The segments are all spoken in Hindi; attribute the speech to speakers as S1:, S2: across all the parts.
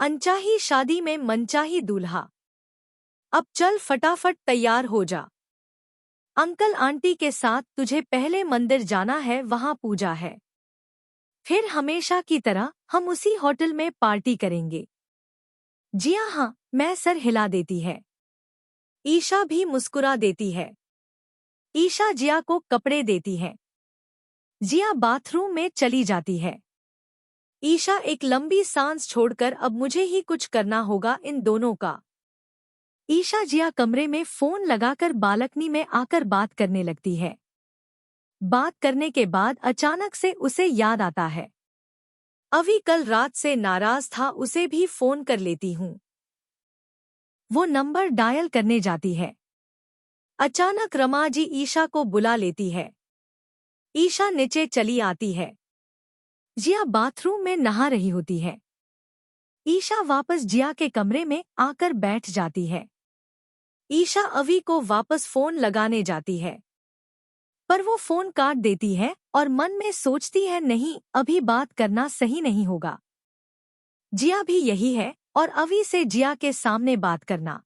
S1: अनचाही शादी में मनचाही दूल्हा। अब चल फटाफट तैयार हो जा। अंकल आंटी के साथ तुझे पहले मंदिर जाना है, वहां पूजा है। फिर हमेशा की तरह हम उसी होटल में पार्टी करेंगे। जिया हाँ, मैं सर हिला देती है। ईशा भी मुस्कुरा देती है। ईशा जिया को कपड़े देती है। जिया बाथरूम में चली जाती है। ईशा एक लंबी सांस छोड़कर अब मुझे ही कुछ करना होगा इन दोनों का। ईशा जिया कमरे में फोन लगाकर बालकनी में आकर बात करने लगती है। बात करने के बाद अचानक से उसे याद आता है, अभी कल रात से नाराज था, उसे भी फोन कर लेती हूँ। वो नंबर डायल करने जाती है। अचानक रमा जी ईशा को बुला लेती है। ईशा नीचे चली आती है। जिया बाथरूम में नहा रही होती है। ईशा वापस जिया के कमरे में आकर बैठ जाती है। ईशा अवी को वापस फोन लगाने जाती है, पर वो फोन काट देती है और मन में सोचती है, नहीं, अभी बात करना सही नहीं होगा। जिया भी यही है और अवी से जिया के सामने बात करना।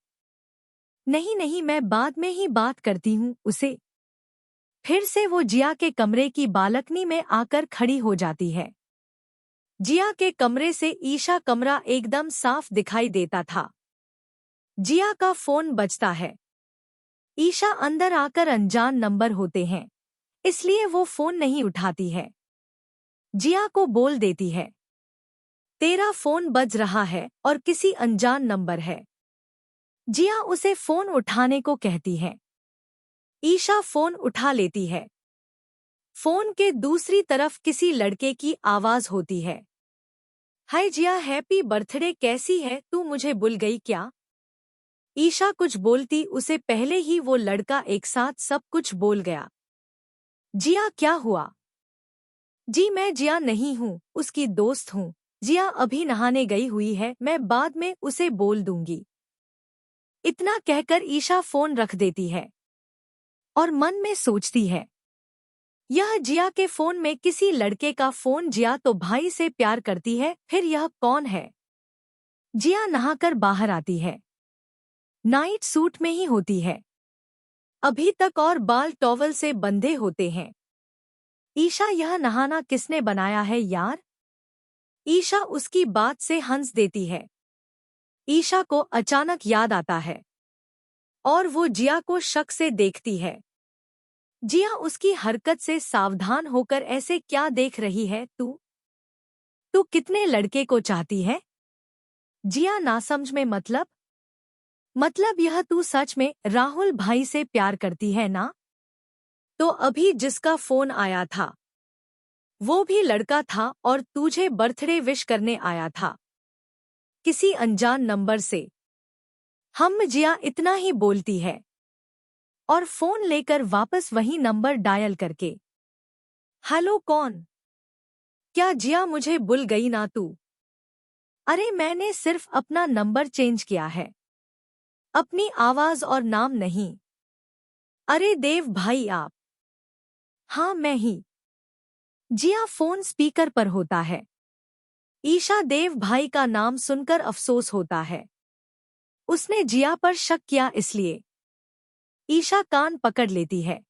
S1: नहीं नहीं, मैं बाद में ही बात करती हूँ उसे। फिर से वो जिया के कमरे की बालकनी में आकर खड़ी हो जाती है। जिया के कमरे से ईशा कमरा एकदम साफ दिखाई देता था। जिया का फोन बजता है। ईशा अंदर आकर अनजान नंबर होते हैं, इसलिए वो फोन नहीं उठाती है। जिया को बोल देती है, तेरा फोन बज रहा है और किसी अनजान नंबर है। जिया उसे फोन उठाने को कहती है। ईशा फोन उठा लेती है। फोन के दूसरी तरफ किसी लड़के की आवाज होती है। हाय जिया, हैप्पी बर्थडे, कैसी है तू, मुझे भूल गई क्या? ईशा कुछ बोलती उसे पहले ही वो लड़का एक साथ सब कुछ बोल गया। जिया, क्या हुआ? जी मैं जिया नहीं हूँ, उसकी दोस्त हूँ। जिया अभी नहाने गई हुई है, मैं बाद में उसे बोल दूंगी। इतना कहकर ईशा फोन रख देती है और मन में सोचती है, यह जिया के फोन में किसी लड़के का फोन। जिया तो भाई से प्यार करती है, फिर यह कौन है? जिया नहाकर बाहर आती है। नाइट सूट में ही होती है अभी तक और बाल टॉवल से बंधे होते हैं। ईशा, यह नहाना किसने बनाया है यार? ईशा उसकी बात से हंस देती है। ईशा को अचानक याद आता है और वो जिया को शक से देखती है। जिया उसकी हरकत से सावधान होकर, ऐसे क्या देख रही है तू? तू कितने लड़के को चाहती है? जिया नासमझ में, मतलब यह तू सच में राहुल भाई से प्यार करती है ना? तो अभी जिसका फोन आया था वो भी लड़का था और तुझे बर्थडे विश करने आया था किसी अनजान नंबर से। जिया इतना ही बोलती है और फोन लेकर वापस वही नंबर डायल करके, हेलो कौन? क्या जिया मुझे भूल गई ना तू? अरे मैंने सिर्फ अपना नंबर चेंज किया है, अपनी आवाज और नाम नहीं। अरे देव भाई आप? हाँ मैं ही। जिया फोन स्पीकर पर होता है। ईशा देव भाई का नाम सुनकर अफसोस होता है। उसने जिया पर शक किया इसलिए। ईशा कान पकड़ लेती है।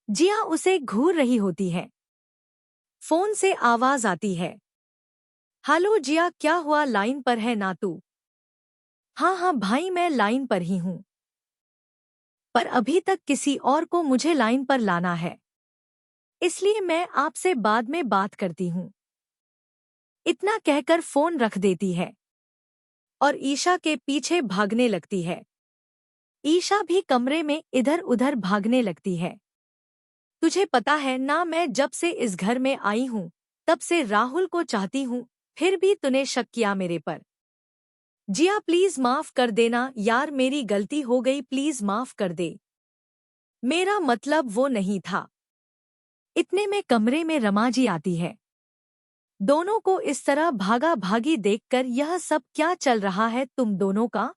S1: जिया उसे घूर रही होती है। फोन से आवाज आती है, हेलो जिया, क्या हुआ, लाइन पर है ना तू? हाँ हाँ भाई, मैं लाइन पर ही हूँ, पर अभी तक किसी और को मुझे लाइन पर लाना है, इसलिए मैं आपसे बाद में बात करती हूँ। इतना कहकर फोन रख देती है और ईशा के पीछे भागने लगती है। ईशा भी कमरे में इधर उधर भागने लगती है। तुझे पता है ना, मैं जब से इस घर में आई हूँ तब से राहुल को चाहती हूँ, फिर भी तूने शक किया मेरे पर। जिया प्लीज माफ कर देना यार, मेरी गलती हो गई, प्लीज माफ कर दे, मेरा मतलब वो नहीं था। इतने में कमरे में रमा जी आती है। दोनों को इस तरह भागा भागी देखकर, यह सब क्या चल रहा है तुम दोनों का?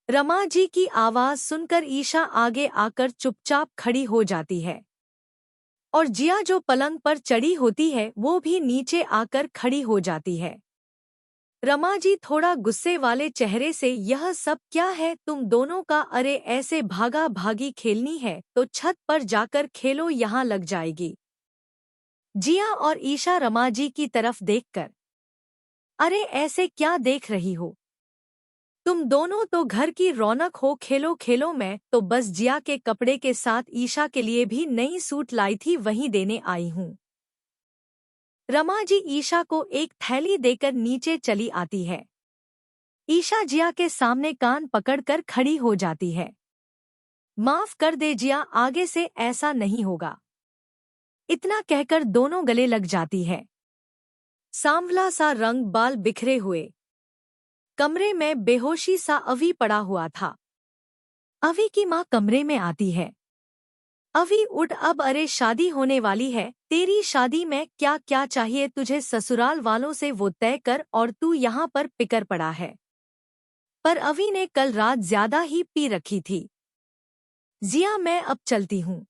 S1: रमा जी की आवाज सुनकर ईशा आगे आकर चुपचाप खड़ी हो जाती है और जिया जो पलंग पर चढ़ी होती है वो भी नीचे आकर खड़ी हो जाती है। रमा जी थोड़ा गुस्से वाले चेहरे से, यह सब क्या है तुम दोनों का? अरे ऐसे भागा भागी खेलनी है तो छत पर जाकर खेलो, यहाँ लग जाएगी। जिया और ईशा रमा जी की तरफ देखकर, अरे ऐसे क्या देख रही हो? तुम दोनों तो घर की रौनक हो, खेलो खेलो। मैं तो बस जिया के कपड़े के साथ ईशा के लिए भी नई सूट लाई थी, वहीं देने आई हूँ। रमा जी ईशा को एक थैली देकर नीचे चली आती है। ईशा जिया के सामने कान पकड़कर खड़ी हो जाती है। माफ कर दे जिया, आगे से ऐसा नहीं होगा। इतना कहकर दोनों गले लग जाती है। सांवला सा रंग, बाल बिखरे हुए, कमरे में बेहोशी सा अवी पड़ा हुआ था। अवी की माँ कमरे में आती है। अवी उठ अब, अरे शादी होने वाली है तेरी, शादी में क्या क्या चाहिए तुझे ससुराल वालों से वो तय कर, और तू यहाँ पर पिकर पड़ा है। पर अवी ने कल रात ज्यादा ही पी रखी थी। जिया मैं अब चलती हूँ।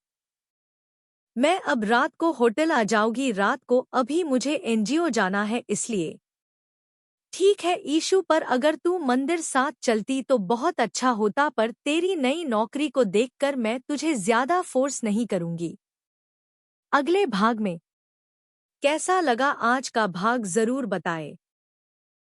S1: मैं अब रात को होटल आ जाऊंगी, रात को, अभी मुझे एनजीओ जाना है इसलिए। ठीक है ईशु, पर अगर तू मंदिर साथ चलती तो बहुत अच्छा होता, पर तेरी नई नौकरी को देखकर मैं तुझे ज्यादा फोर्स नहीं करूंगी। अगले भाग में कैसा लगा आज का भाग जरूर बताएं।